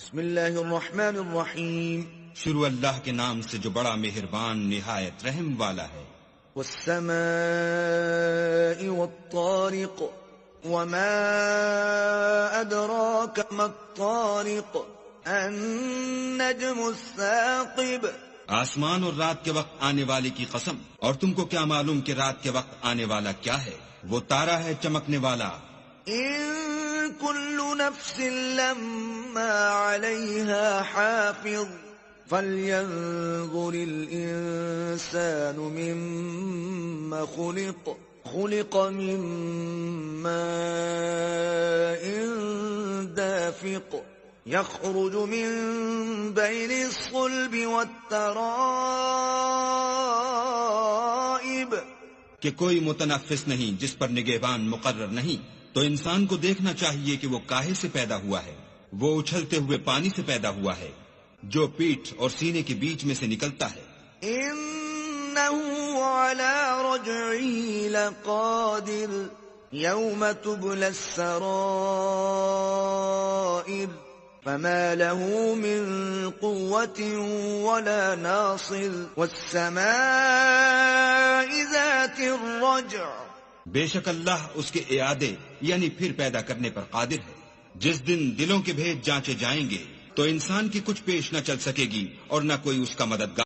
بسم اللہ الرحمن الرحیم. شروع اللہ کے نام سے جو بڑا مہربان نہایت رحم والا ہے. والسماء والطارق وما أدراك ما الطارق النجم الثاقب. آسمان اور رات کے وقت آنے والے کی قسم، اور تم کو کیا معلوم کہ رات کے وقت آنے والا کیا ہے؟ وہ تارا ہے چمکنے والا. إن كل نفس لما عليها حافظ فلينظر الإنسان مما خلق. خلق من ماء دافق يخرج من بين الصلب والترائب. کہ کوئی متنفس نہیں جس پر نگہبان مقرر نہیں. تو انسان کو دیکھنا چاہیے کہ وہ کاہے سے پیدا ہوا ہے. وہ اچھلتے ہوئے پانی سے پیدا ہوا ہے جو پیٹھ اور سینے کے بیچ میں سے نکلتا ہے. إنه على رجعه لقادر يوم تبلى السرائر فما له من قوة ولا ناصر. والسماء ذات الرجع. بے شک اللہ اس کے اعادے یعنی پھر پیدا کرنے پر قادر ہے. جس دن دلوں کے بھید جانچے جائیں گے تو انسان کی کچھ پیش نہ چل سکے گی اور نہ کوئی اس کا مددگار.